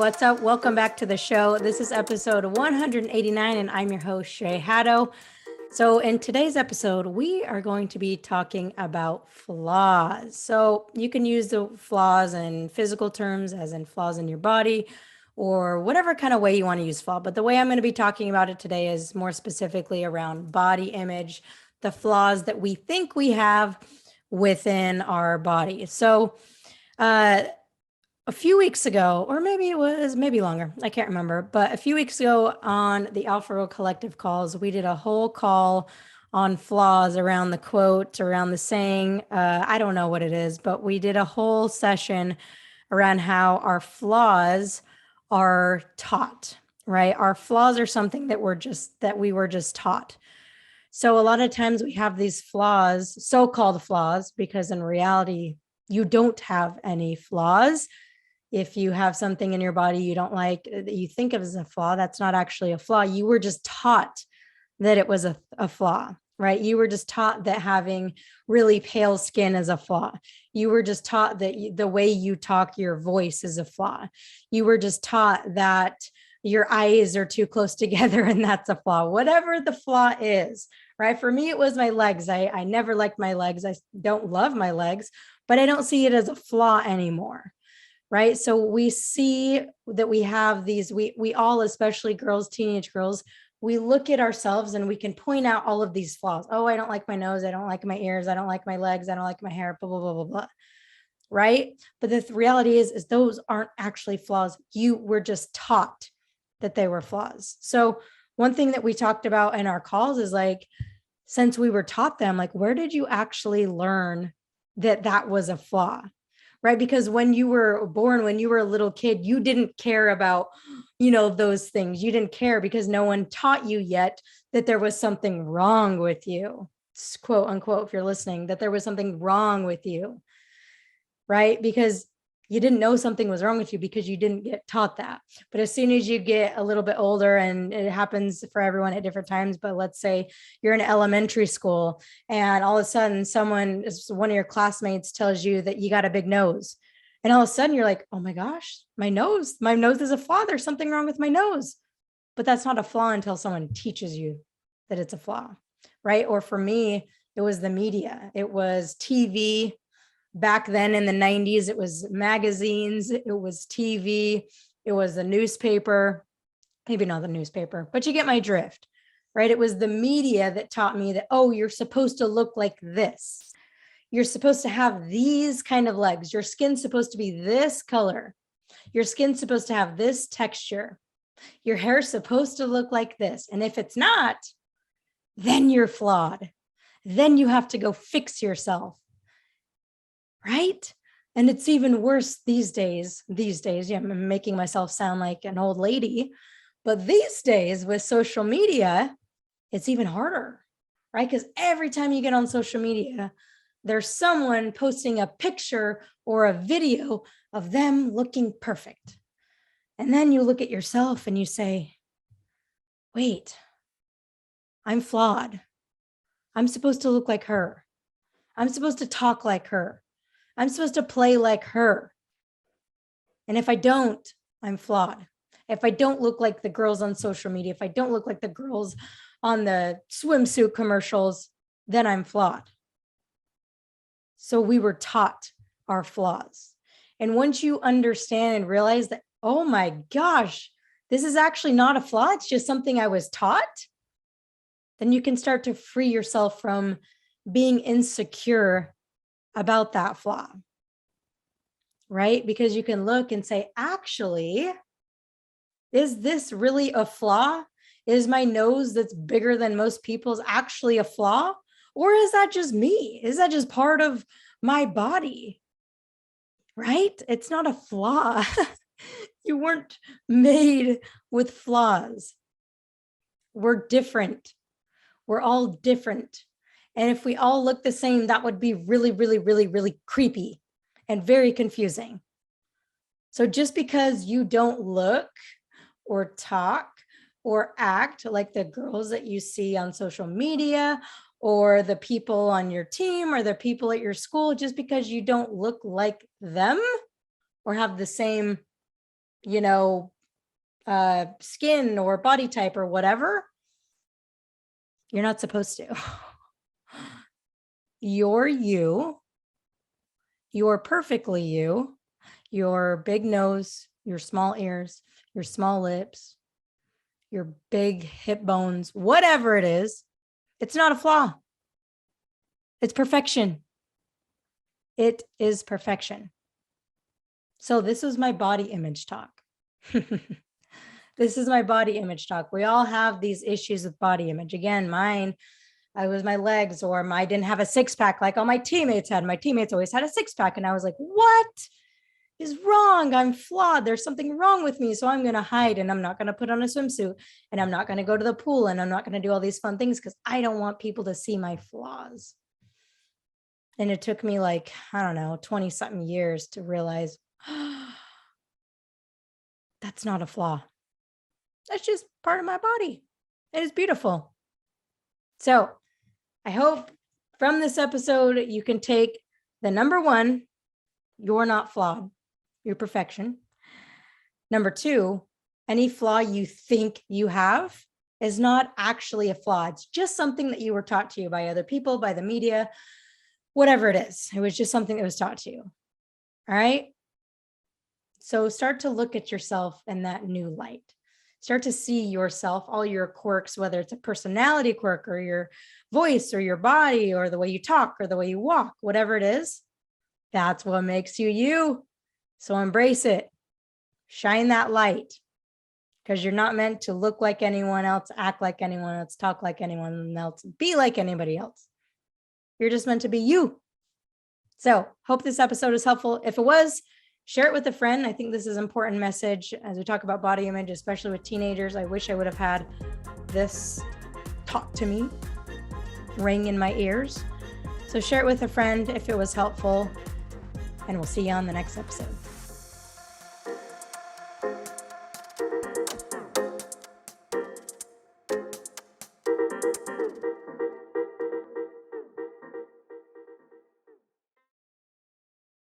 what's up? Welcome back to the show. This is episode 189, and I'm your host, Shay Haddo. So, in today's episode, we are going to be talking about flaws. So, you can use the flaws in physical terms, as in flaws in your body, or whatever kind of way you want to use flaw. But the way I'm going to be talking about it today is more specifically around body image, the flaws that we think we have within our body. So, a few weeks ago, or maybe it was maybe longer, I can't remember, but a few weeks ago on the Alpha Row Collective calls, we did a whole call on flaws around the quote, around the saying. I don't know what it is, but we did a whole session around how our flaws are taught, right? Our flaws are something that we were just taught. So a lot of times we have these flaws, so-called flaws, because in reality, you don't have any flaws. If you have something in your body you don't like, that you think of as a flaw, that's not actually a flaw. You were just taught that it was a flaw, right? You were just taught that having really pale skin is a flaw. You were just taught that the way you talk, your voice is a flaw. You were just taught that your eyes are too close together and that's a flaw. Whatever the flaw is, right? For me, it was my legs. I never liked my legs. I don't love my legs, but I don't see it as a flaw anymore. Right. So we see that we have these, we all, especially girls, teenage girls, we look at ourselves and we can point out all of these flaws. Oh, I don't like my nose. I don't like my ears. I don't like my legs. I don't like my hair, blah, blah, blah, blah, blah. Right. But the reality is those aren't actually flaws. You were just taught that they were flaws. So one thing that we talked about in our calls is like, since we were taught them, like, where did you actually learn that that was a flaw? Right? Because when you were born, when you were a little kid, you didn't care about, those things. You didn't care because no one taught you yet that there was something wrong with you, quote unquote, if you're listening, that there was something wrong with you, right? Because you didn't know something was wrong with you because you didn't get taught that. But as soon as you get a little bit older, and it happens for everyone at different times, but let's say you're in elementary school and all of a sudden one of your classmates tells you that you got a big nose. And all of a sudden you're like, oh my gosh, my nose is a flaw. There's something wrong with my nose. But that's not a flaw until someone teaches you that it's a flaw, right? Or for me, it was the media. It was TV. Back then in the 90s, it was magazines, it was TV, it was the newspaper, maybe not the newspaper, but you get my drift, right? It was the media that taught me that, oh, you're supposed to look like this. You're supposed to have these kind of legs. Your skin's supposed to be this color. Your skin's supposed to have this texture. Your hair's supposed to look like this. And if it's not, then you're flawed. Then you have to go fix yourself. Right? And it's even worse these days. Yeah, I'm making myself sound like an old lady, but these days with social media, it's even harder, right? Because every time you get on social media, there's someone posting a picture or a video of them looking perfect. And then you look at yourself and you say, wait, I'm flawed. I'm supposed to look like her. I'm supposed to talk like her. I'm supposed to play like her. And if I don't, I'm flawed. If I don't look like the girls on social media, if I don't look like the girls on the swimsuit commercials, then I'm flawed. So we were taught our flaws. And once you understand and realize that, oh my gosh, this is actually not a flaw, it's just something I was taught, then you can start to free yourself from being insecure about that flaw, right? Because you can look and say, actually, is this really a flaw? Is my nose that's bigger than most people's actually a flaw? Or is that just me? Is that just part of my body? Right? It's not a flaw. You weren't made with flaws. We're different. We're all different. And if we all look the same, that would be really, really, really, really creepy and very confusing. So just because you don't look or talk or act like the girls that you see on social media or the people on your team or the people at your school, just because you don't look like them or have the same you know, skin or body type or whatever, you're not supposed to. You're you. You're perfectly you. Your big nose, your small ears, your small lips, your big hip bones, whatever it is, it's not a flaw. It's perfection. It is perfection. So this is my body image talk. This is my body image talk. We all have these issues with body image. Again, mine, I was my legs, or I didn't have a six pack like all my teammates had. My teammates always had a six pack. And I was like, what is wrong? I'm flawed. There's something wrong with me. So I'm going to hide, and I'm not going to put on a swimsuit, and I'm not going to go to the pool, and I'm not going to do all these fun things because I don't want people to see my flaws. And it took me like, I don't know, 20 something years to realize that's not a flaw. That's just part of my body. It is beautiful. So I hope from this episode, you can take the number one, you're not flawed, you're perfection. Number two, any flaw you think you have is not actually a flaw. It's just something that you were taught to you by other people, by the media, whatever it is. It was just something that was taught to you. All right. So start to look at yourself in that new light. Start to see yourself, all your quirks, whether it's a personality quirk or your voice or your body or the way you talk or the way you walk, whatever it is, that's what makes you you. So embrace it. Shine that light, because you're not meant to look like anyone else, act like anyone else, talk like anyone else, be like anybody else. You're just meant to be you. So hope this episode is helpful. If it was, share it with a friend. I think this is an important message as we talk about body image, especially with teenagers. I wish I would have had this taught to me, ring in my ears. So share it with a friend if it was helpful, and we'll see you on the next episode.